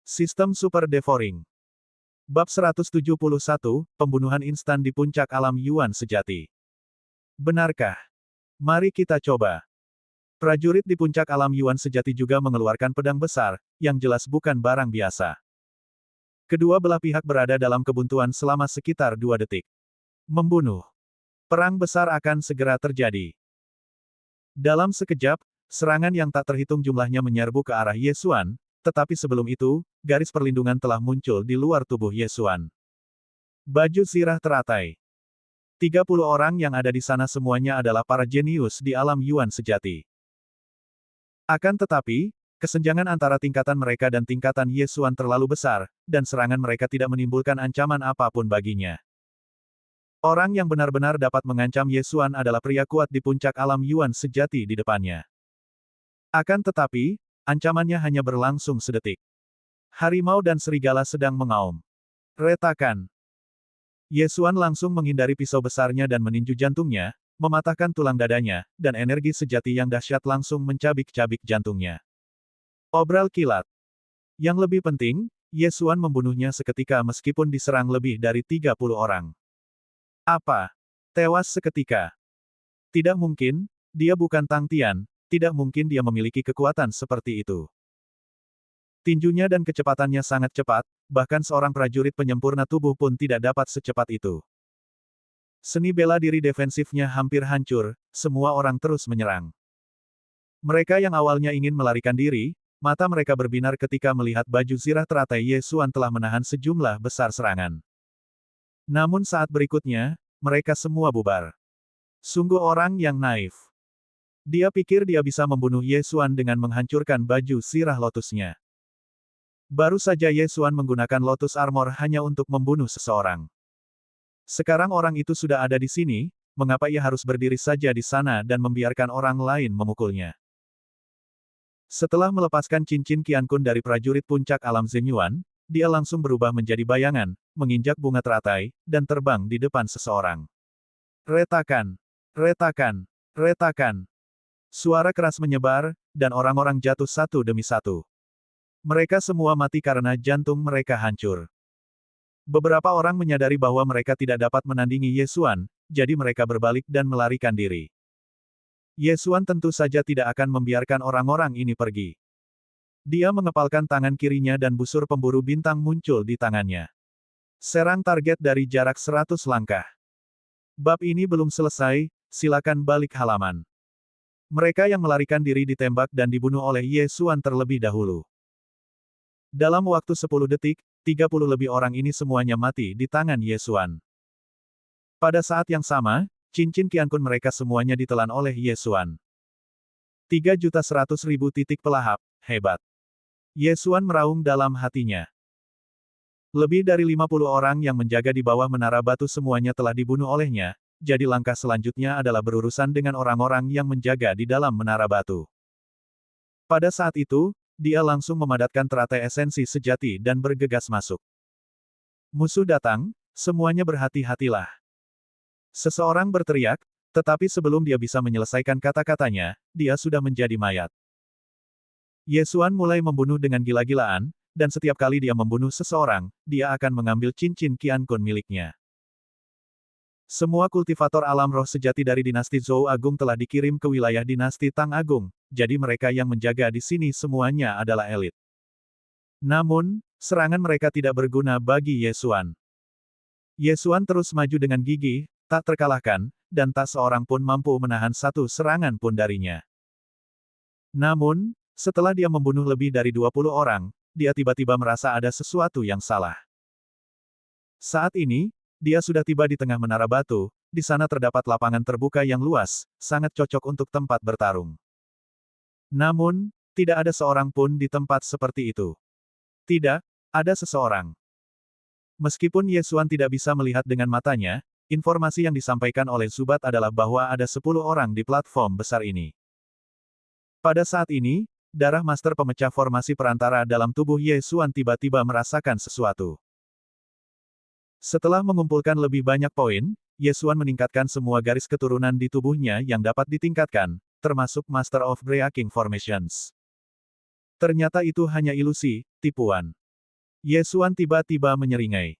Sistem Super Devouring. Bab 171, Pembunuhan Instan di Puncak Alam Yuan Sejati. Benarkah? Mari kita coba. Prajurit di Puncak Alam Yuan Sejati juga mengeluarkan pedang besar, yang jelas bukan barang biasa. Kedua belah pihak berada dalam kebuntuan selama sekitar 2 detik. Membunuh. Perang besar akan segera terjadi. Dalam sekejap, serangan yang tak terhitung jumlahnya menyerbu ke arah Ye Xuan, tetapi sebelum itu, garis perlindungan telah muncul di luar tubuh Ye Xuan. Baju zirah teratai. 30 orang yang ada di sana semuanya adalah para jenius di alam Yuan sejati. Akan tetapi, kesenjangan antara tingkatan mereka dan tingkatan Ye Xuan terlalu besar, dan serangan mereka tidak menimbulkan ancaman apapun baginya. Orang yang benar-benar dapat mengancam Ye Xuan adalah pria kuat di puncak alam Yuan sejati di depannya. Akan tetapi, ancamannya hanya berlangsung sedetik. Harimau dan serigala sedang mengaum. Retakan. Ye Xuan langsung menghindari pisau besarnya dan meninju jantungnya, mematahkan tulang dadanya, dan energi sejati yang dahsyat langsung mencabik-cabik jantungnya. Obral kilat. Yang lebih penting, Ye Xuan membunuhnya seketika meskipun diserang lebih dari 30 orang. Apa? Tewas seketika? Tidak mungkin, dia bukan Tang Tian, tidak mungkin dia memiliki kekuatan seperti itu. Tinjunya dan kecepatannya sangat cepat, bahkan seorang prajurit penyempurna tubuh pun tidak dapat secepat itu. Seni bela diri defensifnya hampir hancur, semua orang terus menyerang. Mereka yang awalnya ingin melarikan diri, mata mereka berbinar ketika melihat baju zirah teratai Ye Xuan telah menahan sejumlah besar serangan. Namun saat berikutnya, mereka semua bubar. Sungguh orang yang naif. Dia pikir dia bisa membunuh Ye Xuan dengan menghancurkan baju zirah lotusnya. Baru saja Ye Xuan menggunakan Lotus Armor hanya untuk membunuh seseorang. Sekarang orang itu sudah ada di sini, mengapa ia harus berdiri saja di sana dan membiarkan orang lain memukulnya? Setelah melepaskan cincin Qiankun dari prajurit puncak alam Zhenyuan, dia langsung berubah menjadi bayangan, menginjak bunga teratai, dan terbang di depan seseorang. Retakan! Retakan! Retakan! Suara keras menyebar, dan orang-orang jatuh satu demi satu. Mereka semua mati karena jantung mereka hancur. Beberapa orang menyadari bahwa mereka tidak dapat menandingi Ye Xuan, jadi mereka berbalik dan melarikan diri. Ye Xuan tentu saja tidak akan membiarkan orang-orang ini pergi. Dia mengepalkan tangan kirinya dan busur pemburu bintang muncul di tangannya. Serang target dari jarak 100 langkah. Bab ini belum selesai, silakan balik halaman. Mereka yang melarikan diri ditembak dan dibunuh oleh Ye Xuan terlebih dahulu. Dalam waktu 10 detik, 30 lebih orang ini semuanya mati di tangan Ye Xuan. Pada saat yang sama, cincin Qiankun mereka semuanya ditelan oleh Ye Xuan. 3.100.000 titik pelahap, hebat. Ye Xuan meraung dalam hatinya. Lebih dari 50 orang yang menjaga di bawah menara batu semuanya telah dibunuh olehnya, jadi langkah selanjutnya adalah berurusan dengan orang-orang yang menjaga di dalam menara batu. Pada saat itu, dia langsung memadatkan teratai esensi sejati dan bergegas masuk. Musuh datang, semuanya berhati-hatilah. Seseorang berteriak, tetapi sebelum dia bisa menyelesaikan kata-katanya, dia sudah menjadi mayat. Ye Xuan mulai membunuh dengan gila-gilaan, dan setiap kali dia membunuh seseorang, dia akan mengambil cincin Qiankun miliknya. Semua kultivator alam roh sejati dari dinasti Zhou Agung telah dikirim ke wilayah dinasti Tang Agung, jadi mereka yang menjaga di sini semuanya adalah elit. Namun, serangan mereka tidak berguna bagi Ye Xuan. Ye Xuan terus maju dengan gigih, tak terkalahkan, dan tak seorang pun mampu menahan satu serangan pun darinya. Namun, setelah dia membunuh lebih dari 20 orang, dia tiba-tiba merasa ada sesuatu yang salah. Saat ini, dia sudah tiba di tengah menara batu, di sana terdapat lapangan terbuka yang luas, sangat cocok untuk tempat bertarung. Namun, tidak ada seorang pun di tempat seperti itu. Tidak, ada seseorang. Meskipun Ye Xuan tidak bisa melihat dengan matanya, informasi yang disampaikan oleh Zubat adalah bahwa ada 10 orang di platform besar ini. Pada saat ini, darah master pemecah formasi perantara dalam tubuh Ye Xuan tiba-tiba merasakan sesuatu. Setelah mengumpulkan lebih banyak poin, Ye Xuan meningkatkan semua garis keturunan di tubuhnya yang dapat ditingkatkan, termasuk Master of Breaking Formations. Ternyata itu hanya ilusi, tipuan. Ye Xuan tiba-tiba menyeringai.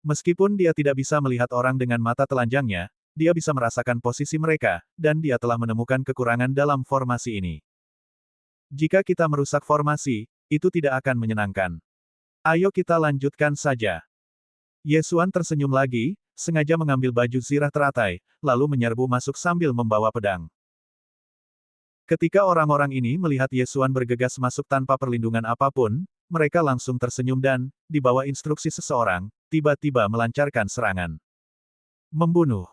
Meskipun dia tidak bisa melihat orang dengan mata telanjangnya, dia bisa merasakan posisi mereka, dan dia telah menemukan kekurangan dalam formasi ini. Jika kita merusak formasi, itu tidak akan menyenangkan. Ayo kita lanjutkan saja. Ye Xuan tersenyum lagi, sengaja mengambil baju zirah teratai, lalu menyerbu masuk sambil membawa pedang. Ketika orang-orang ini melihat Ye Xuan bergegas masuk tanpa perlindungan apapun, mereka langsung tersenyum dan, di bawah instruksi seseorang, tiba-tiba melancarkan serangan. Membunuh.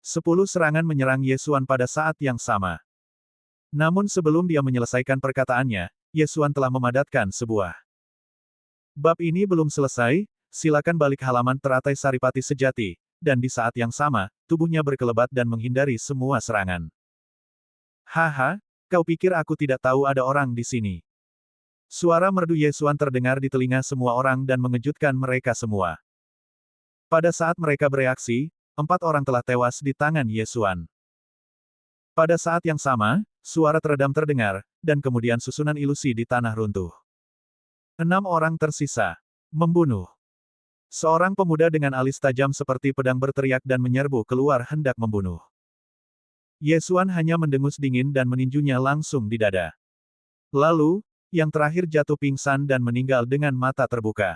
10 serangan menyerang Ye Xuan pada saat yang sama. Namun sebelum dia menyelesaikan perkataannya, Ye Xuan telah memadatkan sebuah. Bab ini belum selesai, silakan balik halaman teratai Saripati sejati, dan di saat yang sama, tubuhnya berkelebat dan menghindari semua serangan. Haha, kau pikir aku tidak tahu ada orang di sini? Suara merdu Ye Xuan terdengar di telinga semua orang dan mengejutkan mereka semua. Pada saat mereka bereaksi, 4 orang telah tewas di tangan Ye Xuan. Pada saat yang sama, suara teredam terdengar, dan kemudian susunan ilusi di tanah runtuh. 6 orang tersisa. Membunuh. Seorang pemuda dengan alis tajam seperti pedang berteriak dan menyerbu keluar hendak membunuh. Ye Xuan hanya mendengus dingin dan meninjunya langsung di dada. Lalu, yang terakhir jatuh pingsan dan meninggal dengan mata terbuka.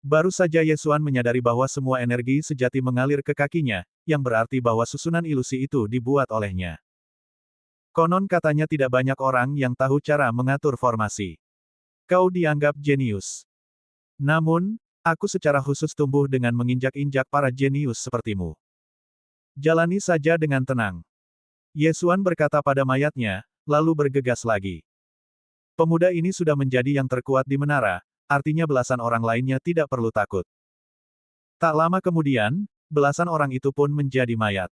Baru saja Ye Xuan menyadari bahwa semua energi sejati mengalir ke kakinya, yang berarti bahwa susunan ilusi itu dibuat olehnya. Konon katanya tidak banyak orang yang tahu cara mengatur formasi. Kau dianggap jenius. Namun, aku secara khusus tumbuh dengan menginjak-injak para jenius sepertimu. Jalani saja dengan tenang. Ye Xuan berkata pada mayatnya, lalu bergegas lagi. Pemuda ini sudah menjadi yang terkuat di menara, artinya belasan orang lainnya tidak perlu takut. Tak lama kemudian, belasan orang itu pun menjadi mayat.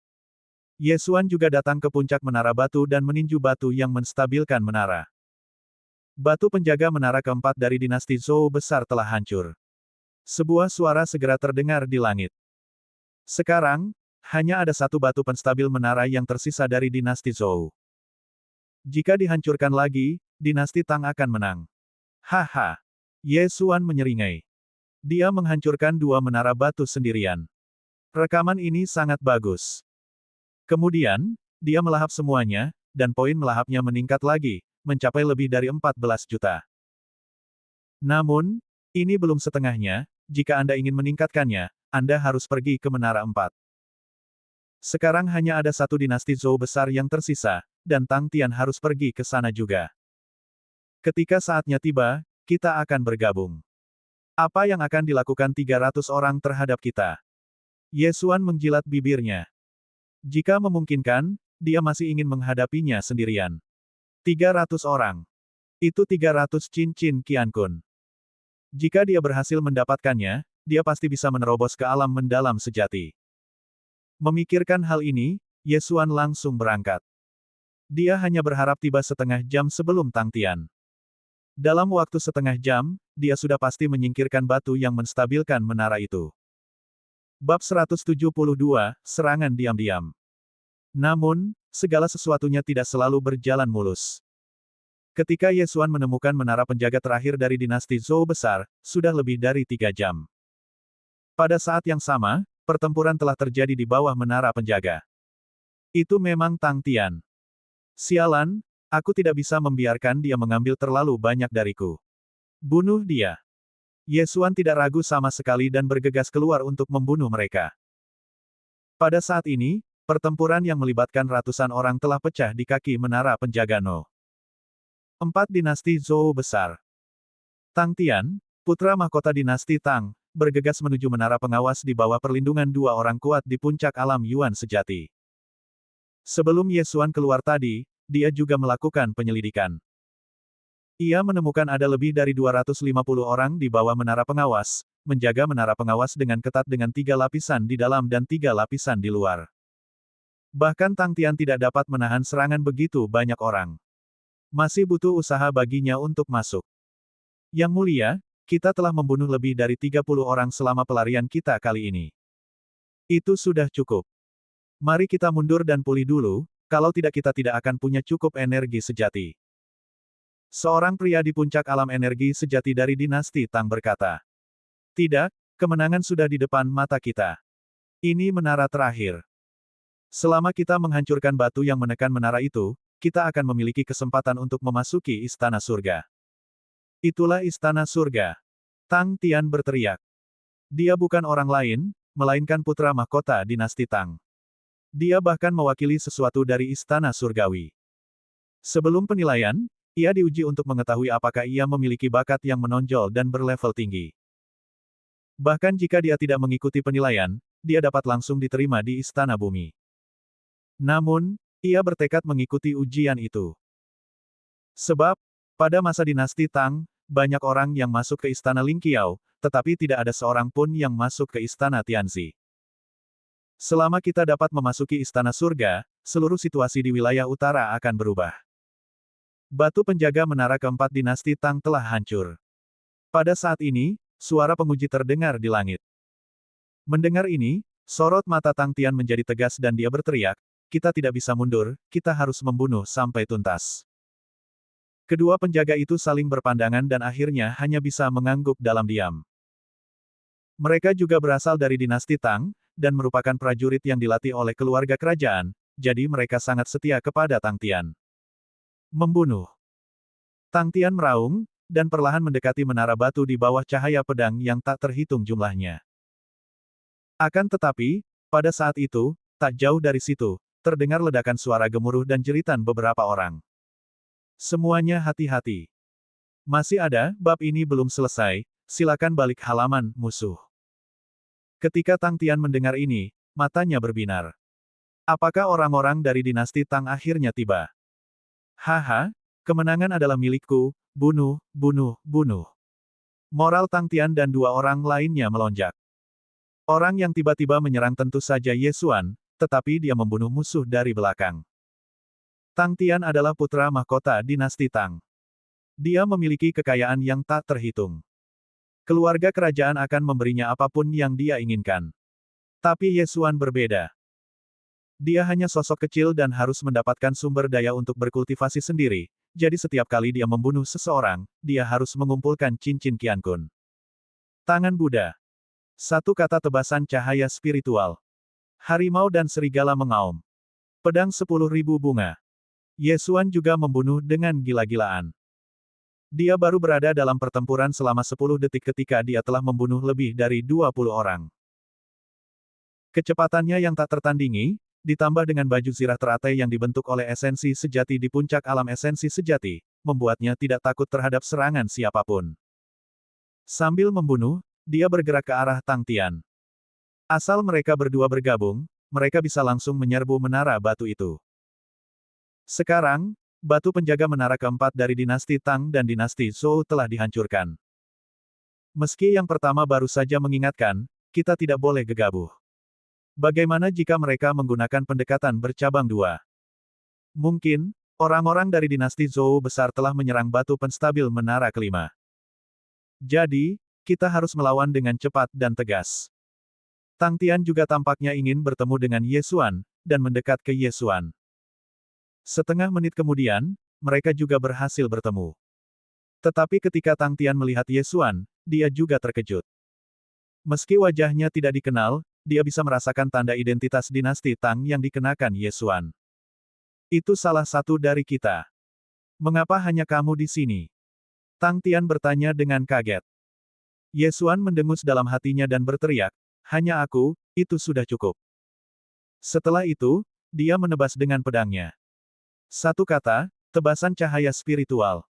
Ye Xuan juga datang ke puncak menara batu dan meninju batu yang menstabilkan menara. Batu penjaga menara keempat dari dinasti Zhou besar telah hancur. Sebuah suara segera terdengar di langit. Sekarang, hanya ada satu batu penstabil menara yang tersisa dari dinasti Zhou. Jika dihancurkan lagi, dinasti Tang akan menang. Haha. Ye Xuan menyeringai. Dia menghancurkan 2 menara batu sendirian. Rekaman ini sangat bagus. Kemudian, dia melahap semuanya, dan poin melahapnya meningkat lagi, mencapai lebih dari 14 juta. Namun, ini belum setengahnya, jika Anda ingin meningkatkannya, Anda harus pergi ke Menara 4. Sekarang hanya ada satu dinasti Zhou besar yang tersisa, dan Tang Tian harus pergi ke sana juga. Ketika saatnya tiba, kita akan bergabung. Apa yang akan dilakukan 300 orang terhadap kita? Ye Xuan menjilat bibirnya. Jika memungkinkan, dia masih ingin menghadapinya sendirian. 300 orang. Itu 300 cincin Qian Kun. Jika dia berhasil mendapatkannya, dia pasti bisa menerobos ke alam mendalam sejati. Memikirkan hal ini, Ye Xuan langsung berangkat. Dia hanya berharap tiba setengah jam sebelum Tang Tian. Dalam waktu setengah jam, dia sudah pasti menyingkirkan batu yang menstabilkan menara itu. Bab 172, Serangan Diam-Diam. Namun, segala sesuatunya tidak selalu berjalan mulus. Ketika Ye Xuan menemukan menara penjaga terakhir dari dinasti Zhou besar, sudah lebih dari 3 jam. Pada saat yang sama, pertempuran telah terjadi di bawah menara penjaga. Itu memang Tang Tian. Sialan, aku tidak bisa membiarkan dia mengambil terlalu banyak dariku. Bunuh dia. Ye Xuan tidak ragu sama sekali dan bergegas keluar untuk membunuh mereka. Pada saat ini, pertempuran yang melibatkan ratusan orang telah pecah di kaki menara penjaga No. 4 dinasti Zhou besar. Tang Tian, putra mahkota dinasti Tang, bergegas menuju menara pengawas di bawah perlindungan 2 orang kuat di puncak alam Yuan sejati. Sebelum Ye Xuan keluar tadi, dia juga melakukan penyelidikan. Ia menemukan ada lebih dari 250 orang di bawah menara pengawas, menjaga menara pengawas dengan ketat dengan 3 lapisan di dalam dan 3 lapisan di luar. Bahkan Tang Tian tidak dapat menahan serangan begitu banyak orang. Masih butuh usaha baginya untuk masuk. Yang mulia, kita telah membunuh lebih dari 30 orang selama pelarian kita kali ini. Itu sudah cukup. Mari kita mundur dan pulih dulu, kalau tidak kita tidak akan punya cukup energi sejati. Seorang pria di puncak alam energi sejati dari dinasti Tang berkata. Tidak, kemenangan sudah di depan mata kita. Ini menara terakhir. Selama kita menghancurkan batu yang menekan menara itu, kita akan memiliki kesempatan untuk memasuki istana surga. Itulah istana surga. Tang Tian berteriak. Dia bukan orang lain, melainkan putra mahkota dinasti Tang. Dia bahkan mewakili sesuatu dari istana surgawi. Sebelum penilaian, ia diuji untuk mengetahui apakah ia memiliki bakat yang menonjol dan berlevel tinggi. Bahkan jika dia tidak mengikuti penilaian, dia dapat langsung diterima di istana bumi. Namun, ia bertekad mengikuti ujian itu. Sebab, pada masa dinasti Tang, banyak orang yang masuk ke istana Lingqiao, tetapi tidak ada seorang pun yang masuk ke istana Tianzi. Selama kita dapat memasuki istana surga, seluruh situasi di wilayah utara akan berubah. Batu penjaga menara keempat dinasti Tang telah hancur. Pada saat ini, suara penguji terdengar di langit. Mendengar ini, sorot mata Tang Tian menjadi tegas dan dia berteriak, kita tidak bisa mundur, kita harus membunuh sampai tuntas. Kedua penjaga itu saling berpandangan dan akhirnya hanya bisa mengangguk dalam diam. Mereka juga berasal dari dinasti Tang, dan merupakan prajurit yang dilatih oleh keluarga kerajaan, jadi mereka sangat setia kepada Tang Tian. Membunuh. Tang Tian meraung, dan perlahan mendekati menara batu di bawah cahaya pedang yang tak terhitung jumlahnya. Akan tetapi, pada saat itu, tak jauh dari situ, terdengar ledakan suara gemuruh dan jeritan beberapa orang. Semuanya hati-hati. Masih ada, bab ini belum selesai, silakan balik halaman, musuh. Ketika Tang Tian mendengar ini, matanya berbinar. Apakah orang-orang dari dinasti Tang akhirnya tiba? Haha, kemenangan adalah milikku, bunuh, bunuh, bunuh. Moral Tang Tian dan dua orang lainnya melonjak. Orang yang tiba-tiba menyerang tentu saja Ye Xuan, tetapi dia membunuh musuh dari belakang. Tang Tian adalah putra mahkota dinasti Tang. Dia memiliki kekayaan yang tak terhitung. Keluarga kerajaan akan memberinya apapun yang dia inginkan. Tapi Ye Xuan berbeda. Dia hanya sosok kecil dan harus mendapatkan sumber daya untuk berkultivasi sendiri, jadi setiap kali dia membunuh seseorang, dia harus mengumpulkan cincin Qiankun. Tangan Buddha. Satu kata tebasan cahaya spiritual. Harimau dan serigala mengaum. Pedang 10.000 bunga. Ye Xuan juga membunuh dengan gila-gilaan. Dia baru berada dalam pertempuran selama 10 detik ketika dia telah membunuh lebih dari 20 orang. Kecepatannya yang tak tertandingi, ditambah dengan baju zirah teratai yang dibentuk oleh esensi sejati di puncak alam esensi sejati, membuatnya tidak takut terhadap serangan siapapun. Sambil membunuh, dia bergerak ke arah Tang Tian. Asal mereka berdua bergabung, mereka bisa langsung menyerbu menara batu itu. Sekarang, batu penjaga menara keempat dari dinasti Tang dan dinasti Zhou telah dihancurkan. Meski yang pertama baru saja mengingatkan, kita tidak boleh gegabah. Bagaimana jika mereka menggunakan pendekatan bercabang dua? Mungkin, orang-orang dari dinasti Zhou besar telah menyerang batu penstabil menara kelima. Jadi, kita harus melawan dengan cepat dan tegas. Tang Tian juga tampaknya ingin bertemu dengan Ye Xuan, dan mendekat ke Ye Xuan. Setengah menit kemudian, mereka juga berhasil bertemu. Tetapi ketika Tang Tian melihat Ye Xuan, dia juga terkejut. Meski wajahnya tidak dikenal, dia bisa merasakan tanda identitas dinasti Tang yang dikenakan Ye Xuan. Itu salah satu dari kita. Mengapa hanya kamu di sini? Tang Tian bertanya dengan kaget. Ye Xuan mendengus dalam hatinya dan berteriak, hanya aku, itu sudah cukup. Setelah itu, dia menebas dengan pedangnya. Satu kata, tebasan cahaya spiritual.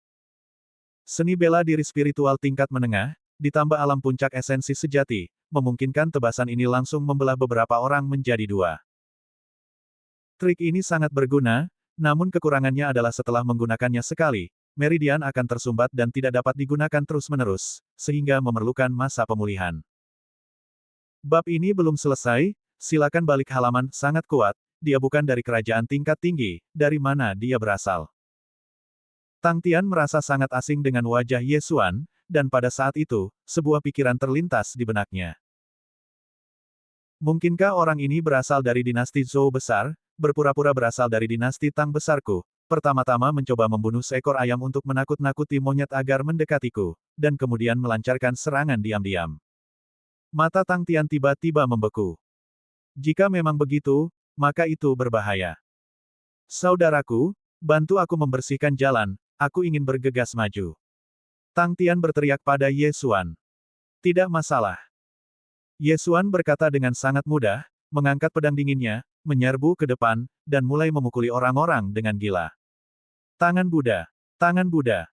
Seni bela diri spiritual tingkat menengah, ditambah alam puncak esensi sejati, memungkinkan tebasan ini langsung membelah beberapa orang menjadi dua. Trik ini sangat berguna, namun kekurangannya adalah setelah menggunakannya sekali, meridian akan tersumbat dan tidak dapat digunakan terus-menerus, sehingga memerlukan masa pemulihan. Bab ini belum selesai, silakan balik halaman, sangat kuat, dia bukan dari kerajaan tingkat tinggi, dari mana dia berasal. Tang Tian merasa sangat asing dengan wajah Ye Xuan, dan pada saat itu, sebuah pikiran terlintas di benaknya. Mungkinkah orang ini berasal dari dinasti Zhou besar, berpura-pura berasal dari dinasti Tang besarku, pertama-tama mencoba membunuh seekor ayam untuk menakut-nakuti monyet agar mendekatiku, dan kemudian melancarkan serangan diam-diam. Mata Tang Tian tiba-tiba membeku. Jika memang begitu, maka itu berbahaya. Saudaraku, bantu aku membersihkan jalan, aku ingin bergegas maju. Tang Tian berteriak pada Ye Xuan. Tidak masalah. Ye Xuan berkata dengan sangat mudah, mengangkat pedang dinginnya, menyerbu ke depan, dan mulai memukuli orang-orang dengan gila. Tangan Buddha. Tangan Buddha.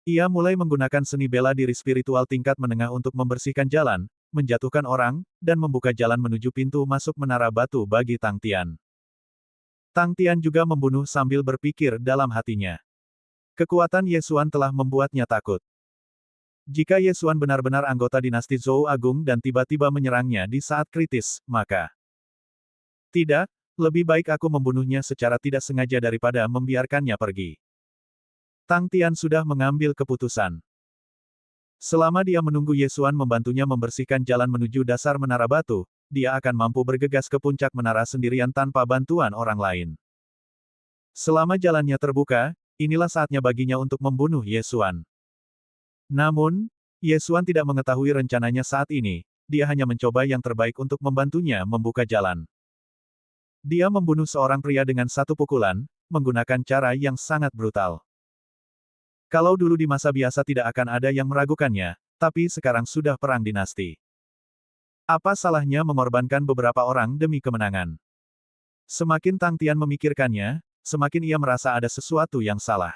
Ia mulai menggunakan seni bela diri spiritual tingkat menengah untuk membersihkan jalan, menjatuhkan orang, dan membuka jalan menuju pintu masuk menara batu bagi Tang Tian. Tang Tian juga membunuh sambil berpikir dalam hatinya. Kekuatan Ye Xuan telah membuatnya takut. Jika Ye Xuan benar-benar anggota dinasti Zhou Agung dan tiba-tiba menyerangnya di saat kritis, maka... Tidak, lebih baik aku membunuhnya secara tidak sengaja daripada membiarkannya pergi. Tang Tian sudah mengambil keputusan. Selama dia menunggu Ye Xuan membantunya membersihkan jalan menuju dasar menara batu, dia akan mampu bergegas ke puncak menara sendirian tanpa bantuan orang lain. Selama jalannya terbuka, inilah saatnya baginya untuk membunuh Ye Xuan. Namun, Ye Xuan tidak mengetahui rencananya saat ini, dia hanya mencoba yang terbaik untuk membantunya membuka jalan. Dia membunuh seorang pria dengan satu pukulan, menggunakan cara yang sangat brutal. Kalau dulu di masa biasa tidak akan ada yang meragukannya, tapi sekarang sudah perang dinasti. Apa salahnya mengorbankan beberapa orang demi kemenangan? Semakin Tang Tian memikirkannya, semakin ia merasa ada sesuatu yang salah.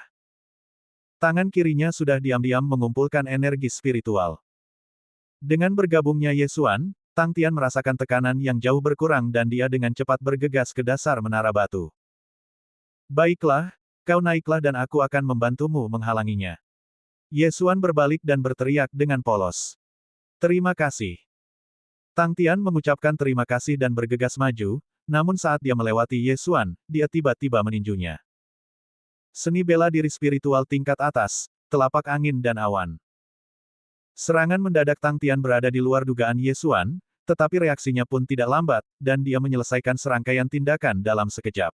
Tangan kirinya sudah diam-diam mengumpulkan energi spiritual. Dengan bergabungnya Ye Xuan, Tang Tian merasakan tekanan yang jauh berkurang dan dia dengan cepat bergegas ke dasar menara batu. Baiklah, kau naiklah dan aku akan membantumu menghalanginya. Ye Xuan berbalik dan berteriak dengan polos. Terima kasih. Tang Tian mengucapkan terima kasih dan bergegas maju, namun saat dia melewati Ye Xuan, dia tiba-tiba meninjunya. Seni bela diri spiritual tingkat atas, telapak angin dan awan. Serangan mendadak Tang Tian berada di luar dugaan Ye Xuan, tetapi reaksinya pun tidak lambat, dan dia menyelesaikan serangkaian tindakan dalam sekejap.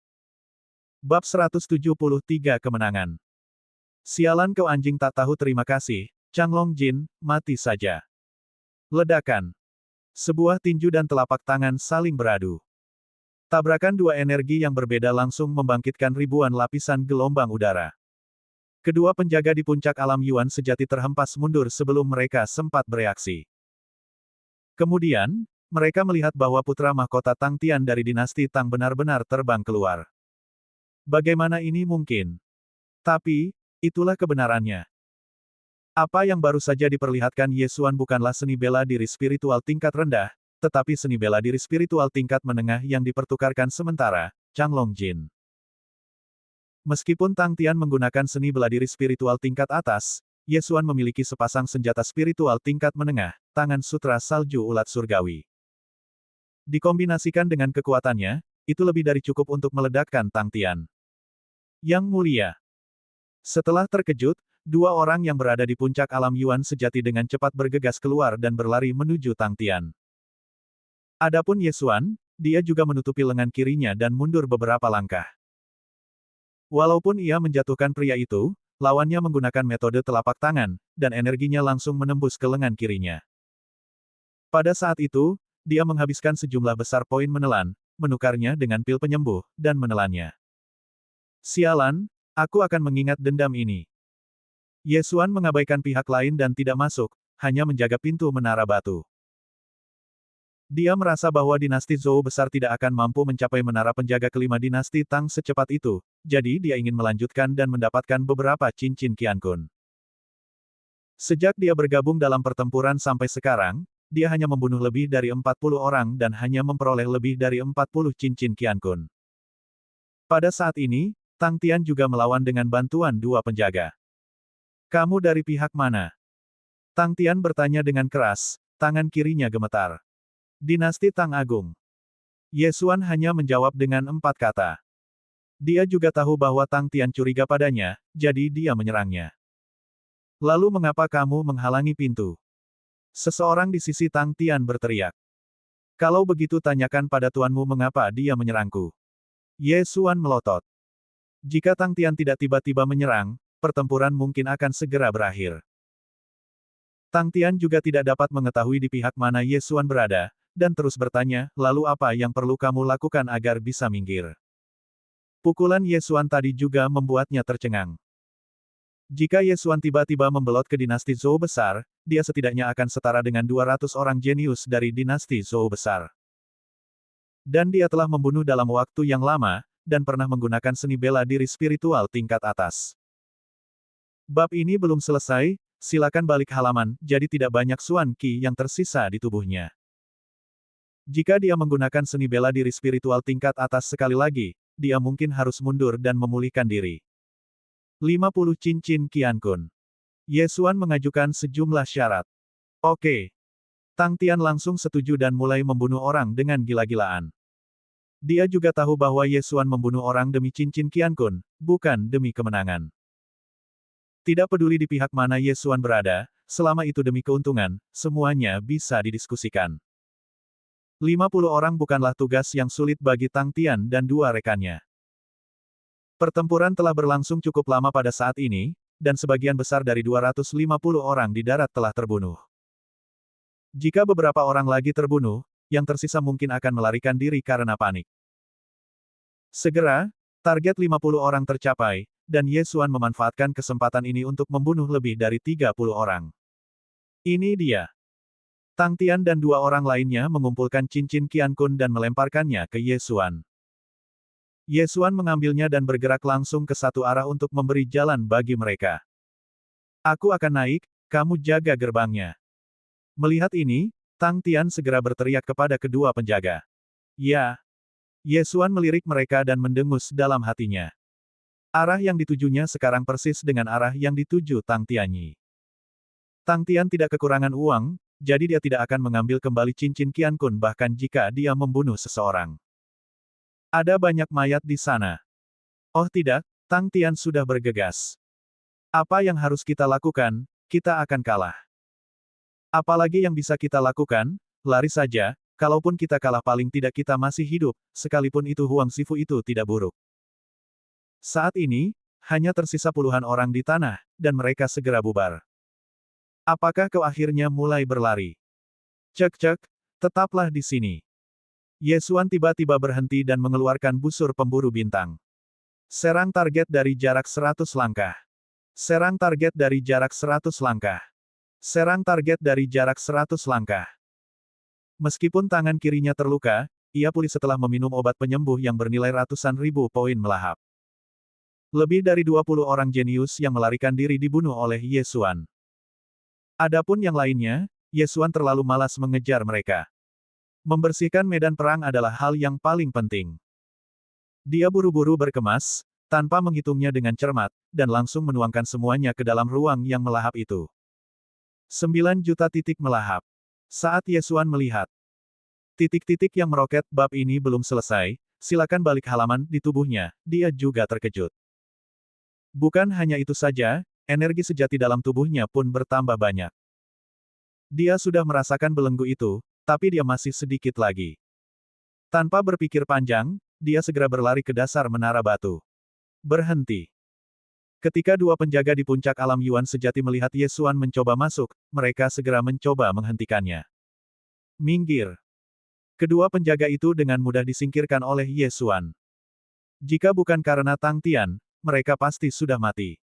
Bab 173 Kemenangan. Sialan kau anjing tak tahu terima kasih, Changlong Jin, mati saja. Ledakan. Sebuah tinju dan telapak tangan saling beradu. Tabrakan dua energi yang berbeda langsung membangkitkan ribuan lapisan gelombang udara. Kedua penjaga di puncak alam Yuan sejati terhempas mundur sebelum mereka sempat bereaksi. Kemudian, mereka melihat bahwa putra mahkota Tang Tian dari dinasti Tang benar-benar terbang keluar. Bagaimana ini mungkin? Tapi, itulah kebenarannya. Apa yang baru saja diperlihatkan Ye Xuan bukanlah seni bela diri spiritual tingkat rendah, tetapi seni bela diri spiritual tingkat menengah yang dipertukarkan sementara, Changlong Jin. Meskipun Tang Tian menggunakan seni bela diri spiritual tingkat atas, Ye Xuan memiliki sepasang senjata spiritual tingkat menengah, tangan sutra salju ulat surgawi. Dikombinasikan dengan kekuatannya, itu lebih dari cukup untuk meledakkan Tang Tian. Yang mulia. Setelah terkejut, dua orang yang berada di puncak alam Yuan sejati dengan cepat bergegas keluar dan berlari menuju Tang Tian. Adapun Ye Xuan, dia juga menutupi lengan kirinya dan mundur beberapa langkah. Walaupun ia menjatuhkan pria itu, lawannya menggunakan metode telapak tangan, dan energinya langsung menembus ke lengan kirinya. Pada saat itu, dia menghabiskan sejumlah besar poin menelan, menukarnya dengan pil penyembuh, dan menelannya. Sialan, aku akan mengingat dendam ini. Ye Xuan mengabaikan pihak lain dan tidak masuk, hanya menjaga pintu menara batu. Dia merasa bahwa dinasti Zhou besar tidak akan mampu mencapai menara penjaga kelima dinasti Tang secepat itu, jadi dia ingin melanjutkan dan mendapatkan beberapa cincin Qiankun. Sejak dia bergabung dalam pertempuran sampai sekarang, dia hanya membunuh lebih dari 40 orang dan hanya memperoleh lebih dari 40 cincin Qiankun. Pada saat ini, Tang Tian juga melawan dengan bantuan dua penjaga. Kamu dari pihak mana? Tang Tian bertanya dengan keras, tangan kirinya gemetar. Dinasti Tang Agung. Ye Xuan hanya menjawab dengan 4 kata. Dia juga tahu bahwa Tang Tian curiga padanya, jadi dia menyerangnya. Lalu mengapa kamu menghalangi pintu? Seseorang di sisi Tang Tian berteriak. Kalau begitu tanyakan pada tuanmu mengapa dia menyerangku. Ye Xuan melotot. Jika Tang Tian tidak tiba-tiba menyerang, pertempuran mungkin akan segera berakhir. Tang Tian juga tidak dapat mengetahui di pihak mana Ye Xuan berada, dan terus bertanya, lalu apa yang perlu kamu lakukan agar bisa minggir? Pukulan Ye Xuan tadi juga membuatnya tercengang. Jika Ye Xuan tiba-tiba membelot ke dinasti Zhou besar, dia setidaknya akan setara dengan 200 orang jenius dari dinasti Zhou besar. Dan dia telah membunuh dalam waktu yang lama, dan pernah menggunakan seni bela diri spiritual tingkat atas. Bab ini belum selesai, silakan balik halaman, jadi tidak banyak Xuan Qi yang tersisa di tubuhnya. Jika dia menggunakan seni bela diri spiritual tingkat atas sekali lagi, dia mungkin harus mundur dan memulihkan diri. 50 cincin Qian Kun. Ye Xuan mengajukan sejumlah syarat. Oke. Tang Tian langsung setuju dan mulai membunuh orang dengan gila-gilaan. Dia juga tahu bahwa Ye Xuan membunuh orang demi cincin Qian Kun, bukan demi kemenangan. Tidak peduli di pihak mana Ye Xuan berada, selama itu demi keuntungan, semuanya bisa didiskusikan. 50 orang bukanlah tugas yang sulit bagi Tang Tian dan dua rekannya. Pertempuran telah berlangsung cukup lama pada saat ini, dan sebagian besar dari 250 orang di darat telah terbunuh. Jika beberapa orang lagi terbunuh, yang tersisa mungkin akan melarikan diri karena panik. Segera, target 50 orang tercapai, dan Ye Xuan memanfaatkan kesempatan ini untuk membunuh lebih dari 30 orang. Ini dia. Tang Tian dan dua orang lainnya mengumpulkan cincin Qian Kun dan melemparkannya ke Ye Xuan. Ye Xuan mengambilnya dan bergerak langsung ke satu arah untuk memberi jalan bagi mereka. Aku akan naik, kamu jaga gerbangnya. Melihat ini, Tang Tian segera berteriak kepada kedua penjaga. Ya. Ye Xuan melirik mereka dan mendengus dalam hatinya. Arah yang ditujunya sekarang persis dengan arah yang dituju Tang Tianyi. Tang Tian tidak kekurangan uang, jadi dia tidak akan mengambil kembali cincin Qian Kun bahkan jika dia membunuh seseorang. Ada banyak mayat di sana. Oh tidak, Tang Tian sudah bergegas. Apa yang harus kita lakukan? Kita akan kalah. Apalagi yang bisa kita lakukan? Lari saja, kalaupun kita kalah paling tidak kita masih hidup, sekalipun itu Huang Sifu itu tidak buruk. Saat ini, hanya tersisa puluhan orang di tanah, dan mereka segera bubar. Apakah kau akhirnya mulai berlari? Cek-cek, tetaplah di sini. Ye Xuan tiba-tiba berhenti dan mengeluarkan busur pemburu bintang. Serang target dari jarak 100 langkah. Serang target dari jarak 100 langkah. Serang target dari jarak 100 langkah. Meskipun tangan kirinya terluka, ia pulih setelah meminum obat penyembuh yang bernilai ratusan ribu poin melahap. Lebih dari 20 orang jenius yang melarikan diri dibunuh oleh Ye Xuan. Adapun yang lainnya, Ye Xuan terlalu malas mengejar mereka. Membersihkan medan perang adalah hal yang paling penting. Dia buru-buru berkemas, tanpa menghitungnya dengan cermat, dan langsung menuangkan semuanya ke dalam ruang yang melahap itu. 9 juta titik melahap. Saat Ye Xuan melihat titik-titik yang meroket bab ini belum selesai, silakan balik halaman di tubuhnya, dia juga terkejut. Bukan hanya itu saja, energi sejati dalam tubuhnya pun bertambah banyak. Dia sudah merasakan belenggu itu, tapi dia masih sedikit lagi. Tanpa berpikir panjang, dia segera berlari ke dasar menara batu. Berhenti. Ketika dua penjaga di puncak alam Yuan sejati melihat Ye Xuan mencoba masuk, mereka segera mencoba menghentikannya. Minggir. Kedua penjaga itu dengan mudah disingkirkan oleh Ye Xuan. Jika bukan karena Tang Tian, mereka pasti sudah mati.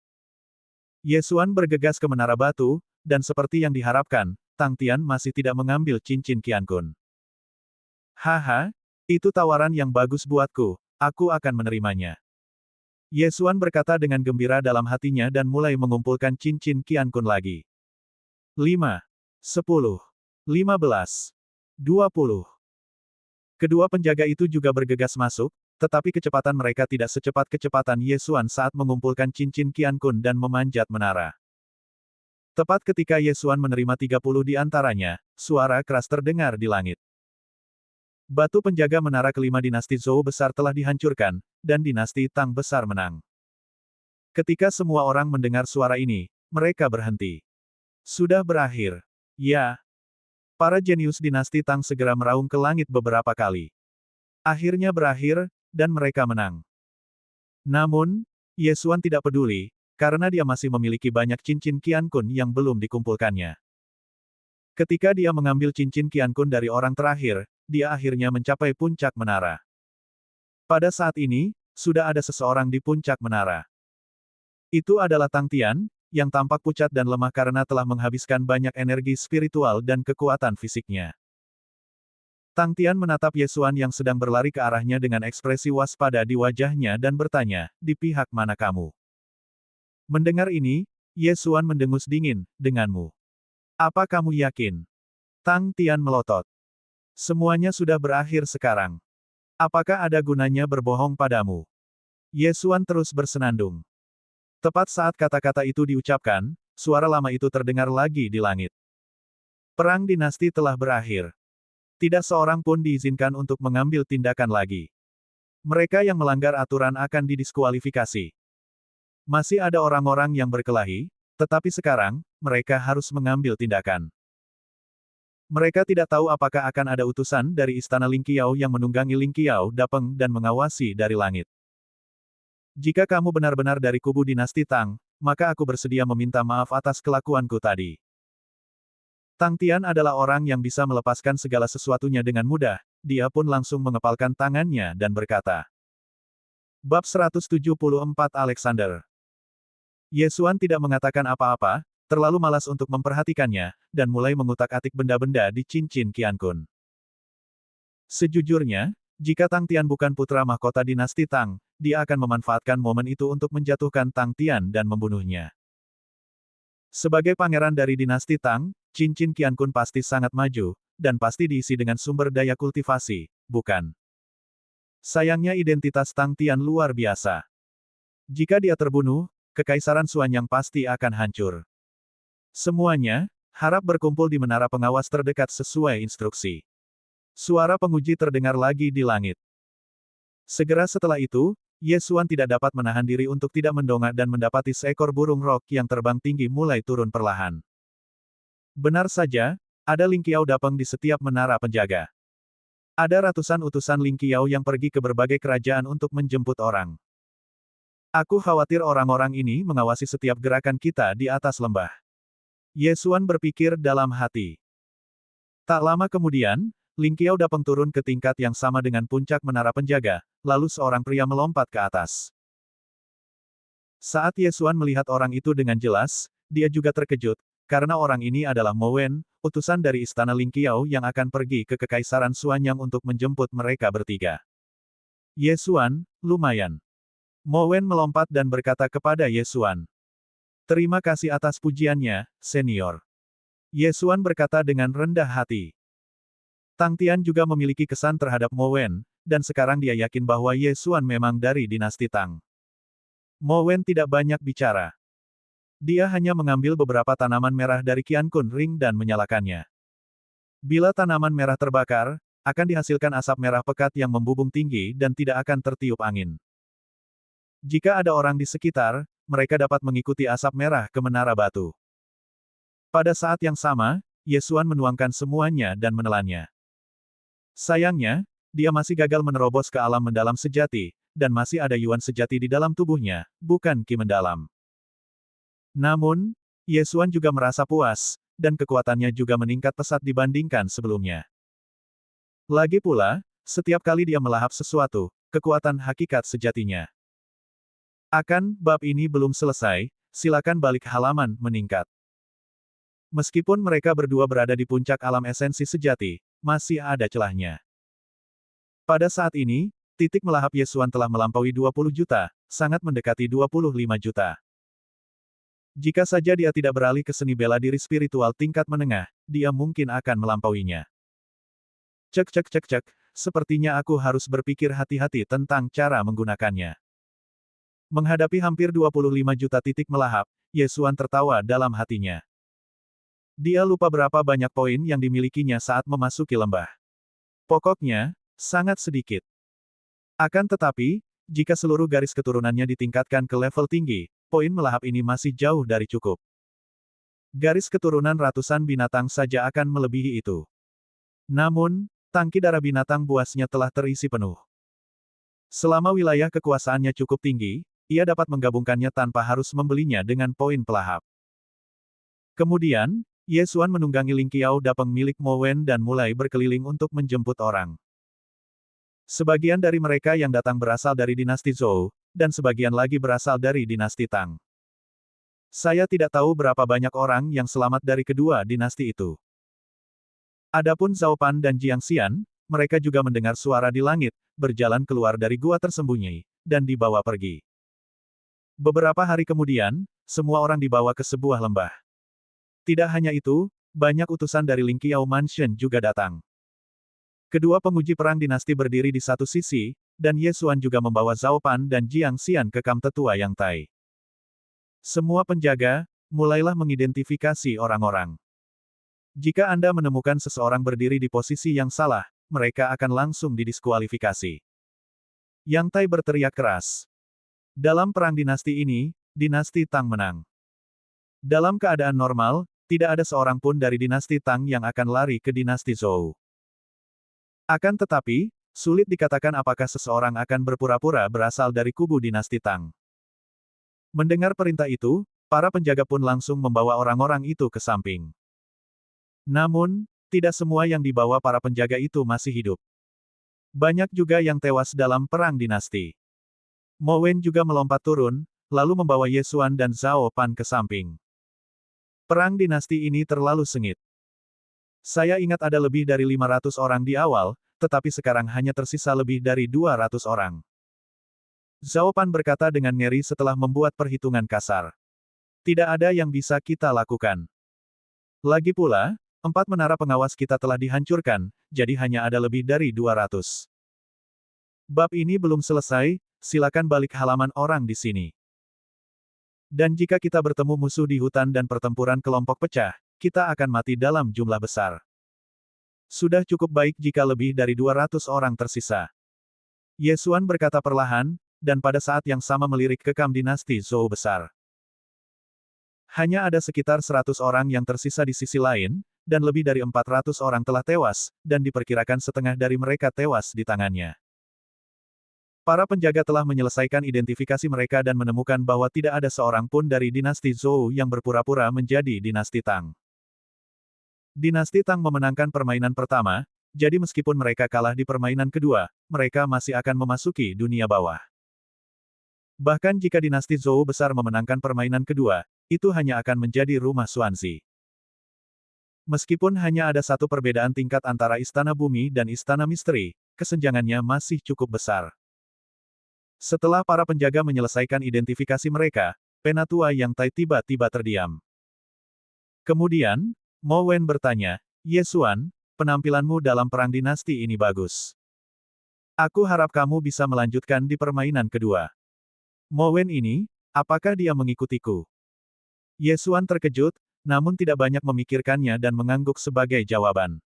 Ye Xuan bergegas ke menara batu, dan seperti yang diharapkan, Tang Tian masih tidak mengambil cincin Qian Kun. Haha, itu tawaran yang bagus buatku, aku akan menerimanya. Ye Xuan berkata dengan gembira dalam hatinya dan mulai mengumpulkan cincin Qian Kun lagi. 5, 10, 15, 20. Kedua penjaga itu juga bergegas masuk, tetapi kecepatan mereka tidak secepat kecepatan Ye Xuan saat mengumpulkan cincin Qian Kun dan memanjat menara. Tepat ketika Ye Xuan menerima 30 di antaranya, suara keras terdengar di langit. Batu penjaga menara kelima dinasti Zhou besar telah dihancurkan, dan dinasti Tang besar menang. Ketika semua orang mendengar suara ini, mereka berhenti. Sudah berakhir. Ya. Para jenius dinasti Tang segera meraung ke langit beberapa kali. Akhirnya berakhir, dan mereka menang. Namun, Ye Xuan tidak peduli, karena dia masih memiliki banyak cincin Qian Kun yang belum dikumpulkannya. Ketika dia mengambil cincin Qian Kun dari orang terakhir, dia akhirnya mencapai puncak menara. Pada saat ini, sudah ada seseorang di puncak menara. Itu adalah Tang Tian, yang tampak pucat dan lemah karena telah menghabiskan banyak energi spiritual dan kekuatan fisiknya. Tang Tian menatap Ye Xuan yang sedang berlari ke arahnya dengan ekspresi waspada di wajahnya dan bertanya, "Di pihak mana kamu?" Mendengar ini, Ye Xuan mendengus dingin, "Denganmu. Apa kamu yakin?" Tang Tian melotot. "Semuanya sudah berakhir sekarang. Apakah ada gunanya berbohong padamu?" Ye Xuan terus bersenandung. Tepat saat kata-kata itu diucapkan, suara lama itu terdengar lagi di langit. Perang dinasti telah berakhir. Tidak seorang pun diizinkan untuk mengambil tindakan lagi. Mereka yang melanggar aturan akan didiskualifikasi. Masih ada orang-orang yang berkelahi, tetapi sekarang, mereka harus mengambil tindakan. Mereka tidak tahu apakah akan ada utusan dari Istana Ling Qiao yang menunggangi Ling Qiao Dapeng dan mengawasi dari langit. Jika kamu benar-benar dari kubu dinasti Tang, maka aku bersedia meminta maaf atas kelakuanku tadi. Tang Tian adalah orang yang bisa melepaskan segala sesuatunya dengan mudah, dia pun langsung mengepalkan tangannya dan berkata. Bab 174 Alexander. Ye Xuan tidak mengatakan apa-apa, terlalu malas untuk memperhatikannya, dan mulai mengutak-atik benda-benda di cincin Qian Kun. Sejujurnya, jika Tang Tian bukan putra mahkota dinasti Tang, dia akan memanfaatkan momen itu untuk menjatuhkan Tang Tian dan membunuhnya. Sebagai pangeran dari dinasti Tang, cincin Qian Kun pasti sangat maju, dan pasti diisi dengan sumber daya kultivasi, bukan? Sayangnya identitas Tang Tian luar biasa. Jika dia terbunuh, Kekaisaran Xuanyang pasti akan hancur. Semuanya, harap berkumpul di menara pengawas terdekat sesuai instruksi. Suara penguji terdengar lagi di langit. Segera setelah itu, Ye Xuan tidak dapat menahan diri untuk tidak mendongak dan mendapati seekor burung rok yang terbang tinggi mulai turun perlahan. Benar saja, ada Ling Qiao Dapeng di setiap menara penjaga. Ada ratusan utusan Ling Qiao yang pergi ke berbagai kerajaan untuk menjemput orang. Aku khawatir orang-orang ini mengawasi setiap gerakan kita di atas lembah. Ye Xuan berpikir dalam hati. Tak lama kemudian, Ling Qiao Dapeng turun ke tingkat yang sama dengan puncak menara penjaga, lalu seorang pria melompat ke atas. Saat Ye Xuan melihat orang itu dengan jelas, dia juga terkejut, karena orang ini adalah Mo Wen, utusan dari istana Ling Qiao yang akan pergi ke Kekaisaran Xuanyang untuk menjemput mereka bertiga. Ye Xuan, lumayan. Mo Wen melompat dan berkata kepada Ye Xuan. Terima kasih atas pujiannya, senior. Ye Xuan berkata dengan rendah hati. Tang Tian juga memiliki kesan terhadap Mo Wen, dan sekarang dia yakin bahwa Ye Xuan memang dari dinasti Tang. Mo Wen tidak banyak bicara. Dia hanya mengambil beberapa tanaman merah dari Qian Kun Ring dan menyalakannya. Bila tanaman merah terbakar, akan dihasilkan asap merah pekat yang membubung tinggi dan tidak akan tertiup angin. Jika ada orang di sekitar, mereka dapat mengikuti asap merah ke menara batu. Pada saat yang sama, Ye Xuan menuangkan semuanya dan menelannya. Sayangnya, dia masih gagal menerobos ke alam mendalam sejati, dan masih ada yuan sejati di dalam tubuhnya, bukan ki mendalam. Namun, Ye Xuan juga merasa puas, dan kekuatannya juga meningkat pesat dibandingkan sebelumnya. Lagi pula, setiap kali dia melahap sesuatu, kekuatan hakikat sejatinya. Bab ini belum selesai, silakan balik halaman, meningkat. Meskipun mereka berdua berada di puncak alam esensi sejati, masih ada celahnya. Pada saat ini, titik melahap Ye Xuan telah melampaui 20 juta, sangat mendekati 25 juta. Jika saja dia tidak beralih ke seni bela diri spiritual tingkat menengah, dia mungkin akan melampauinya. Cek, sepertinya aku harus berpikir hati-hati tentang cara menggunakannya. Menghadapi hampir 25 juta titik melahap, Ye Xuan tertawa dalam hatinya. Dia lupa berapa banyak poin yang dimilikinya saat memasuki lembah. Pokoknya, sangat sedikit. Akan tetapi, jika seluruh garis keturunannya ditingkatkan ke level tinggi, poin melahap ini masih jauh dari cukup. Garis keturunan ratusan binatang saja akan melebihi itu. Namun, tangki darah binatang buasnya telah terisi penuh. Selama wilayah kekuasaannya cukup tinggi, ia dapat menggabungkannya tanpa harus membelinya dengan poin pelahap. Kemudian, Ye Xuan menunggangi Ling Qiao Dapeng milik Mo Wen dan mulai berkeliling untuk menjemput orang. Sebagian dari mereka yang datang berasal dari dinasti Zhou, dan sebagian lagi berasal dari dinasti Tang. Saya tidak tahu berapa banyak orang yang selamat dari kedua dinasti itu. Adapun Zhao Pan dan Jiang Xian, mereka juga mendengar suara di langit, berjalan keluar dari gua tersembunyi, dan dibawa pergi. Beberapa hari kemudian, semua orang dibawa ke sebuah lembah. Tidak hanya itu, banyak utusan dari Ling Qiao Mansion juga datang. Kedua penguji perang dinasti berdiri di satu sisi, dan Ye Xuan juga membawa Zhao Pan dan Jiang Xian ke kamp tetua Yang Tai. Semua penjaga, mulailah mengidentifikasi orang-orang. Jika Anda menemukan seseorang berdiri di posisi yang salah, mereka akan langsung didiskualifikasi. Yang Tai berteriak keras. Dalam perang dinasti ini, dinasti Tang menang. Dalam keadaan normal, tidak ada seorang pun dari dinasti Tang yang akan lari ke dinasti Zhou. Akan tetapi, sulit dikatakan apakah seseorang akan berpura-pura berasal dari kubu dinasti Tang. Mendengar perintah itu, para penjaga pun langsung membawa orang-orang itu ke samping. Namun, tidak semua yang dibawa para penjaga itu masih hidup. Banyak juga yang tewas dalam perang dinasti. Mo Wen juga melompat turun, lalu membawa Ye Xuan dan Zhao Pan ke samping. Perang dinasti ini terlalu sengit. Saya ingat ada lebih dari 500 orang di awal, tetapi sekarang hanya tersisa lebih dari 200 orang. Zhao Pan berkata dengan ngeri setelah membuat perhitungan kasar. Tidak ada yang bisa kita lakukan. Lagi pula, 4 menara pengawas kita telah dihancurkan, jadi hanya ada lebih dari 200. Bab ini belum selesai, silakan balik halaman orang di sini. Dan jika kita bertemu musuh di hutan dan pertempuran kelompok pecah, kita akan mati dalam jumlah besar. Sudah cukup baik jika lebih dari 200 orang tersisa. Ye Xuan berkata perlahan, dan pada saat yang sama melirik ke kamp dinasti Zhou besar. Hanya ada sekitar 100 orang yang tersisa di sisi lain, dan lebih dari 400 orang telah tewas, dan diperkirakan setengah dari mereka tewas di tangannya. Para penjaga telah menyelesaikan identifikasi mereka dan menemukan bahwa tidak ada seorang pun dari dinasti Zhou yang berpura-pura menjadi dinasti Tang. Dinasti Tang memenangkan permainan pertama, jadi meskipun mereka kalah di permainan kedua, mereka masih akan memasuki dunia bawah. Bahkan jika dinasti Zhou besar memenangkan permainan kedua, itu hanya akan menjadi rumah Xuanzi. Meskipun hanya ada satu perbedaan tingkat antara Istana Bumi dan Istana Misteri, kesenjangannya masih cukup besar. Setelah para penjaga menyelesaikan identifikasi mereka, Penatua Yang Tai tiba-tiba terdiam. Kemudian, Mo Wen bertanya, Ye Xuan, penampilanmu dalam perang dinasti ini bagus. Aku harap kamu bisa melanjutkan di permainan kedua. Mo Wen ini, apakah dia mengikutiku? Ye Xuan terkejut, namun tidak banyak memikirkannya dan mengangguk sebagai jawaban.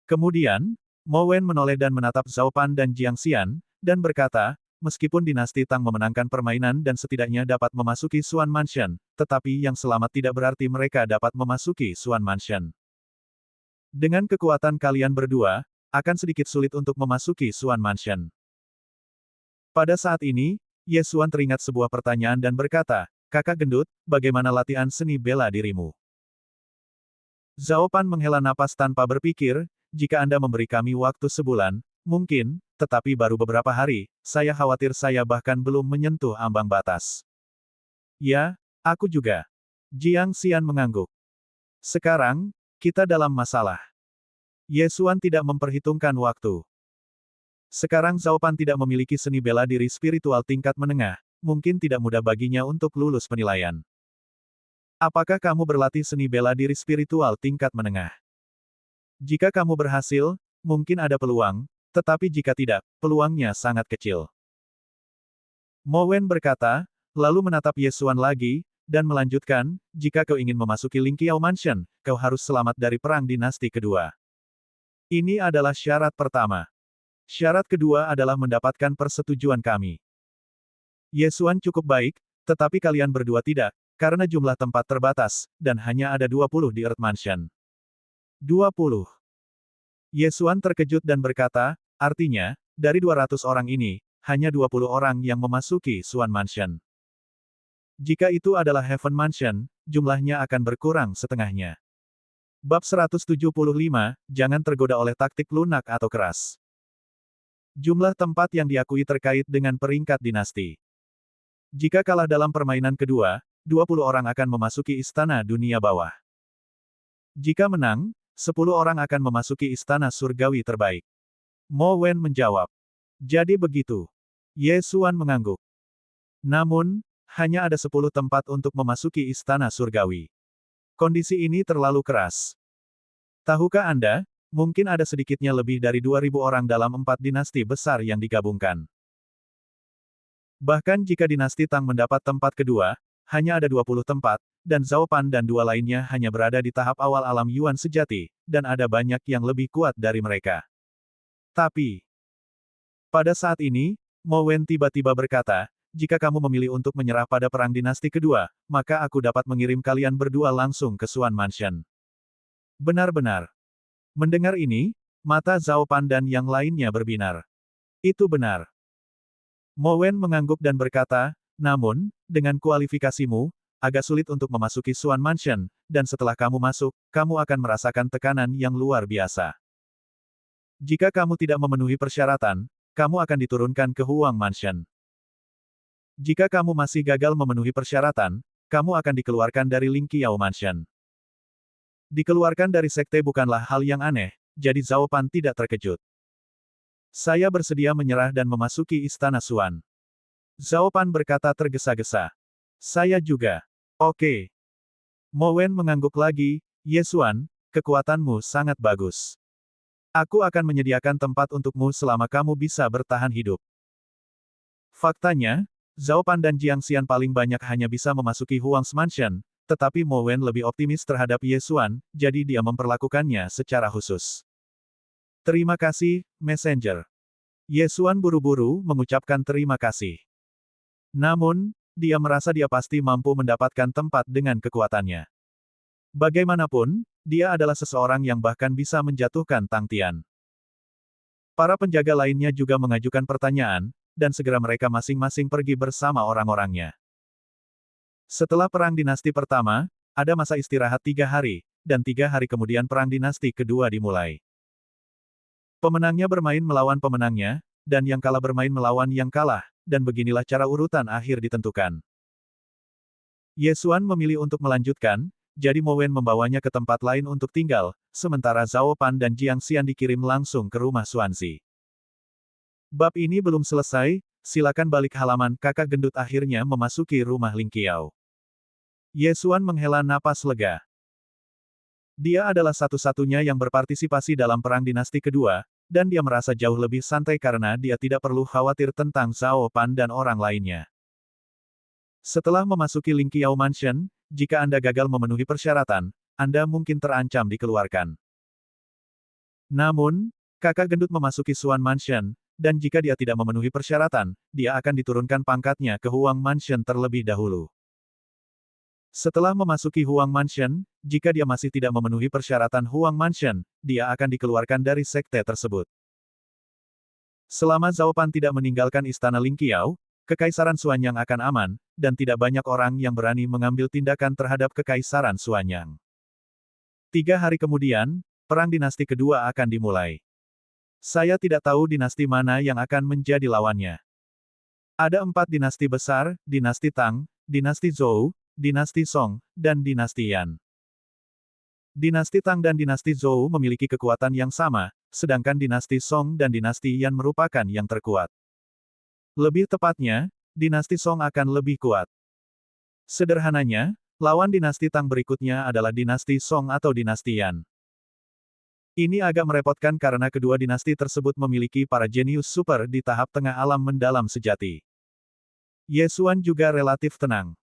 Kemudian, Mo Wen menoleh dan menatap Zhao Pan dan Jiang Xian, dan berkata, meskipun dinasti Tang memenangkan permainan dan setidaknya dapat memasuki Xuan Mansion, tetapi yang selamat tidak berarti mereka dapat memasuki Xuan Mansion. Dengan kekuatan kalian berdua, akan sedikit sulit untuk memasuki Xuan Mansion. Pada saat ini, Ye Xuan teringat sebuah pertanyaan dan berkata, Kakak gendut, bagaimana latihan seni bela dirimu? Zhao Pan menghela napas tanpa berpikir, jika Anda memberi kami waktu sebulan, mungkin, tetapi baru beberapa hari, saya khawatir saya bahkan belum menyentuh ambang batas. Ya, aku juga. Jiang Xian mengangguk. Sekarang, kita dalam masalah. Ye Xuan tidak memperhitungkan waktu. Sekarang Zhao Pan tidak memiliki seni bela diri spiritual tingkat menengah, mungkin tidak mudah baginya untuk lulus penilaian. Apakah kamu berlatih seni bela diri spiritual tingkat menengah? Jika kamu berhasil, mungkin ada peluang, tetapi jika tidak, peluangnya sangat kecil. Mo Wen berkata, lalu menatap Ye Xuan lagi, dan melanjutkan, jika kau ingin memasuki Ling Qiao Mansion, kau harus selamat dari perang dinasti kedua. Ini adalah syarat pertama. Syarat kedua adalah mendapatkan persetujuan kami. Ye Xuan cukup baik, tetapi kalian berdua tidak, karena jumlah tempat terbatas, dan hanya ada 20 di Earth Mansion. 20. Ye Xuan terkejut dan berkata, artinya, dari 200 orang ini, hanya 20 orang yang memasuki Swan Mansion. Jika itu adalah Heaven Mansion, jumlahnya akan berkurang setengahnya. Bab 175, jangan tergoda oleh taktik lunak atau keras. Jumlah tempat yang diakui terkait dengan peringkat dinasti. Jika kalah dalam permainan kedua, 20 orang akan memasuki Istana Dunia Bawah. Jika menang, 10 orang akan memasuki Istana Surgawi Terbaik. Mo Wen menjawab. Jadi begitu. Ye Xuan mengangguk. Namun, hanya ada 10 tempat untuk memasuki Istana Surgawi. Kondisi ini terlalu keras. Tahukah Anda, mungkin ada sedikitnya lebih dari 2.000 orang dalam 4 dinasti besar yang digabungkan. Bahkan jika dinasti Tang mendapat tempat kedua, hanya ada 20 tempat, dan Zhao Pan dan dua lainnya hanya berada di tahap awal alam Yuan sejati, dan ada banyak yang lebih kuat dari mereka. Tapi, pada saat ini, Mo Wen tiba-tiba berkata, jika kamu memilih untuk menyerah pada perang dinasti kedua, maka aku dapat mengirim kalian berdua langsung ke Swan Mansion. Benar-benar. Mendengar ini, mata Zhao Pan dan yang lainnya berbinar. Itu benar. Mo Wen mengangguk dan berkata, namun, dengan kualifikasimu, agak sulit untuk memasuki Swan Mansion, dan setelah kamu masuk, kamu akan merasakan tekanan yang luar biasa. Jika kamu tidak memenuhi persyaratan, kamu akan diturunkan ke Huang Mansion. Jika kamu masih gagal memenuhi persyaratan, kamu akan dikeluarkan dari Lingqiao Mansion. Dikeluarkan dari sekte bukanlah hal yang aneh, jadi Zhao Pan tidak terkejut. Saya bersedia menyerah dan memasuki Istana Xuan. Zhao Pan berkata tergesa-gesa. Saya juga. Oke. Mo Wen mengangguk lagi, Ye Xuan, kekuatanmu sangat bagus. Aku akan menyediakan tempat untukmu selama kamu bisa bertahan hidup. Faktanya, Zhao Pan dan Jiang Xian paling banyak hanya bisa memasuki Huang's Mansion, tetapi Mo Wen lebih optimis terhadap Ye Xuan, jadi dia memperlakukannya secara khusus. Terima kasih, Messenger. Ye Xuan buru-buru mengucapkan terima kasih. Namun, dia merasa dia pasti mampu mendapatkan tempat dengan kekuatannya. Bagaimanapun, dia adalah seseorang yang bahkan bisa menjatuhkan Tang Tian. Para penjaga lainnya juga mengajukan pertanyaan, dan segera mereka masing-masing pergi bersama orang-orangnya. Setelah Perang Dinasti pertama, ada masa istirahat 3 hari, dan 3 hari kemudian Perang Dinasti kedua dimulai. Pemenangnya bermain melawan pemenangnya, dan yang kalah bermain melawan yang kalah, dan beginilah cara urutan akhir ditentukan. Ye Xuan memilih untuk melanjutkan, jadi Mo Wen membawanya ke tempat lain untuk tinggal, sementara Zhao Pan dan Jiang Xian dikirim langsung ke rumah Xuanzi. Bab ini belum selesai, silakan balik halaman. Kakak gendut akhirnya memasuki rumah Lingqiao. Ye Xuan menghela napas lega. Dia adalah satu-satunya yang berpartisipasi dalam perang dinasti kedua, dan dia merasa jauh lebih santai karena dia tidak perlu khawatir tentang Zhao Pan dan orang lainnya. Setelah memasuki Lingqiao Mansion, jika Anda gagal memenuhi persyaratan, Anda mungkin terancam dikeluarkan. Namun, kakak gendut memasuki Swan Mansion, dan jika dia tidak memenuhi persyaratan, dia akan diturunkan pangkatnya ke Huang Mansion terlebih dahulu. Setelah memasuki Huang Mansion, jika dia masih tidak memenuhi persyaratan Huang Mansion, dia akan dikeluarkan dari sekte tersebut. Selama Zhao Pan tidak meninggalkan Istana Lingqiao, Kekaisaran Xuanyang akan aman, dan tidak banyak orang yang berani mengambil tindakan terhadap Kekaisaran Xuanyang. 3 hari kemudian, Perang Dinasti kedua akan dimulai. Saya tidak tahu dinasti mana yang akan menjadi lawannya. Ada 4 dinasti besar, dinasti Tang, dinasti Zhou, dinasti Song, dan dinasti Yan. Dinasti Tang dan dinasti Zhou memiliki kekuatan yang sama, sedangkan dinasti Song dan dinasti Yan merupakan yang terkuat. Lebih tepatnya, dinasti Song akan lebih kuat. Sederhananya, lawan dinasti Tang berikutnya adalah dinasti Song atau dinasti Yan. Ini agak merepotkan karena kedua dinasti tersebut memiliki para jenius super di tahap tengah alam mendalam sejati. Ye Xuan juga relatif tenang.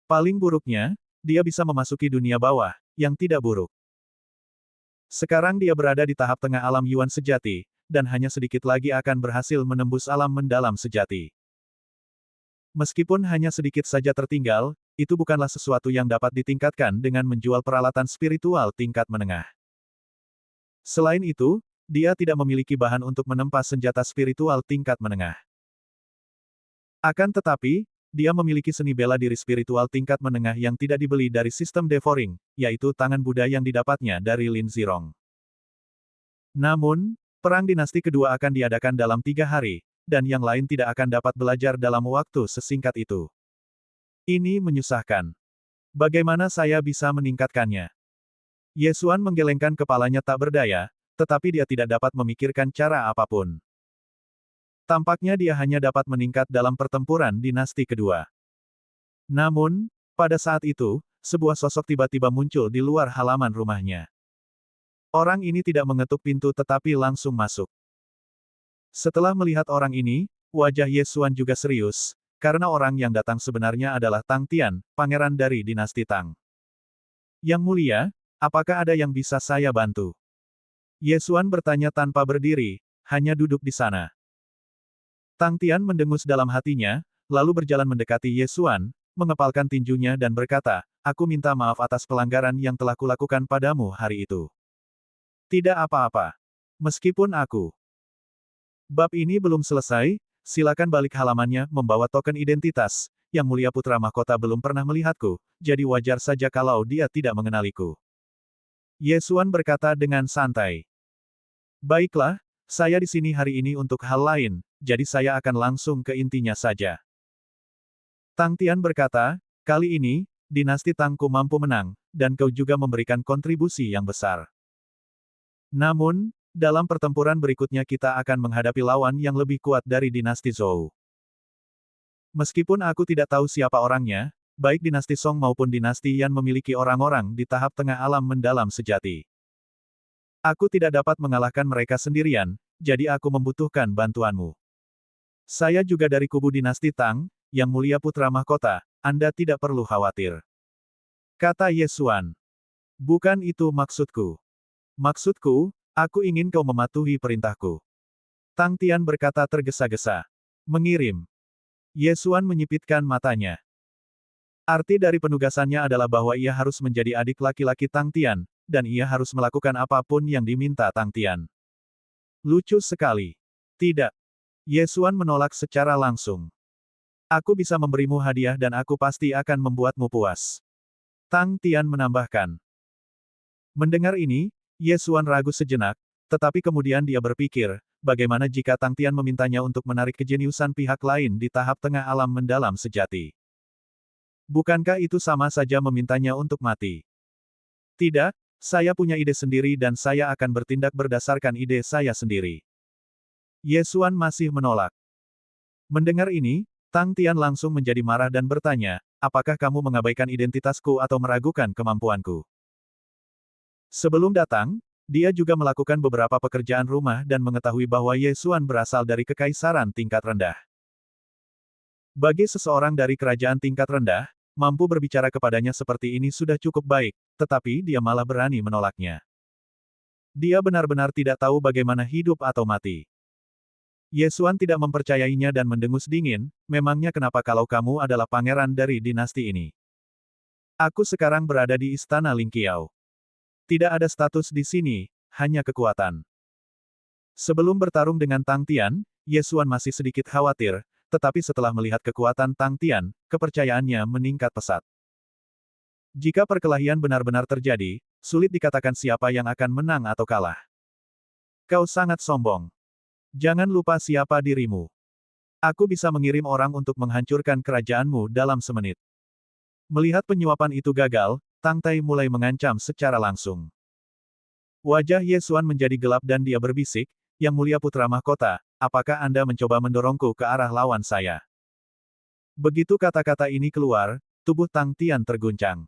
Paling buruknya, dia bisa memasuki dunia bawah, yang tidak buruk. Sekarang dia berada di tahap tengah alam Yuan sejati, dan hanya sedikit lagi akan berhasil menembus alam mendalam sejati. Meskipun hanya sedikit saja tertinggal, itu bukanlah sesuatu yang dapat ditingkatkan dengan menjual peralatan spiritual tingkat menengah. Selain itu, dia tidak memiliki bahan untuk menempa senjata spiritual tingkat menengah. Akan tetapi, dia memiliki seni bela diri spiritual tingkat menengah yang tidak dibeli dari sistem devouring, yaitu tangan Buddha yang didapatnya dari Lin Zirong. Namun, perang dinasti kedua akan diadakan dalam 3 hari, dan yang lain tidak akan dapat belajar dalam waktu sesingkat itu. Ini menyusahkan. Bagaimana saya bisa meningkatkannya? Ye Xuan menggelengkan kepalanya tak berdaya, tetapi dia tidak dapat memikirkan cara apapun. Tampaknya dia hanya dapat meningkat dalam pertempuran dinasti kedua. Namun, pada saat itu, sebuah sosok tiba-tiba muncul di luar halaman rumahnya. Orang ini tidak mengetuk pintu tetapi langsung masuk. Setelah melihat orang ini, wajah Ye Xuan juga serius, karena orang yang datang sebenarnya adalah Tang Tian, pangeran dari dinasti Tang. Yang mulia, apakah ada yang bisa saya bantu? Ye Xuan bertanya tanpa berdiri, hanya duduk di sana. Tang Tian mendengus dalam hatinya, lalu berjalan mendekati Ye Xuan, mengepalkan tinjunya dan berkata, "Aku minta maaf atas pelanggaran yang telah kulakukan padamu hari itu." Tidak apa-apa. Meskipun aku. Bab ini belum selesai, silakan balik halamannya membawa token identitas. Yang mulia putra mahkota belum pernah melihatku, jadi wajar saja kalau dia tidak mengenaliku. Ye Xuan berkata dengan santai. Baiklah, saya di sini hari ini untuk hal lain, jadi saya akan langsung ke intinya saja. Tang Tian berkata, kali ini, dinasti Tangku mampu menang, dan kau juga memberikan kontribusi yang besar. Namun, dalam pertempuran berikutnya kita akan menghadapi lawan yang lebih kuat dari dinasti Zhou. Meskipun aku tidak tahu siapa orangnya, baik dinasti Song maupun dinasti Yan memiliki orang-orang di tahap tengah alam mendalam sejati. Aku tidak dapat mengalahkan mereka sendirian, jadi aku membutuhkan bantuanmu. Saya juga dari kubu dinasti Tang, yang mulia putra mahkota, Anda tidak perlu khawatir. Kata Ye Xuan. Bukan itu maksudku. Maksudku, aku ingin kau mematuhi perintahku. Tang Tian berkata tergesa-gesa. Mengirim. Ye Xuan menyipitkan matanya. Arti dari penugasannya adalah bahwa ia harus menjadi adik laki-laki Tang Tian, dan ia harus melakukan apapun yang diminta Tang Tian. Lucu sekali. Tidak. Ye Xuan menolak secara langsung. Aku bisa memberimu hadiah dan aku pasti akan membuatmu puas. Tang Tian menambahkan. Mendengar ini, Ye Xuan ragu sejenak, tetapi kemudian dia berpikir, bagaimana jika Tang Tian memintanya untuk menarik kejeniusan pihak lain di tahap tengah alam mendalam sejati? Bukankah itu sama saja memintanya untuk mati? Tidak, saya punya ide sendiri dan saya akan bertindak berdasarkan ide saya sendiri. Ye Xuan masih menolak. Mendengar ini, Tang Tian langsung menjadi marah dan bertanya, apakah kamu mengabaikan identitasku atau meragukan kemampuanku? Sebelum datang, dia juga melakukan beberapa pekerjaan rumah dan mengetahui bahwa Ye Xuan berasal dari kekaisaran tingkat rendah. Bagi seseorang dari kerajaan tingkat rendah, mampu berbicara kepadanya seperti ini sudah cukup baik, tetapi dia malah berani menolaknya. Dia benar-benar tidak tahu bagaimana hidup atau mati. Ye Xuan tidak mempercayainya dan mendengus dingin, memangnya kenapa kalau kamu adalah pangeran dari dinasti ini? Aku sekarang berada di istana Lingqiao. Tidak ada status di sini, hanya kekuatan. Sebelum bertarung dengan Tang Tian, Ye Xuan masih sedikit khawatir, tetapi setelah melihat kekuatan Tang Tian, kepercayaannya meningkat pesat. Jika perkelahian benar-benar terjadi, sulit dikatakan siapa yang akan menang atau kalah. Kau sangat sombong. Jangan lupa siapa dirimu. Aku bisa mengirim orang untuk menghancurkan kerajaanmu dalam semenit. Melihat penyuapan itu gagal, Tang Tai mulai mengancam secara langsung. Wajah Ye Xuan menjadi gelap dan dia berbisik, Yang mulia putra mahkota, apakah Anda mencoba mendorongku ke arah lawan saya? Begitu kata-kata ini keluar, tubuh Tang Tian terguncang.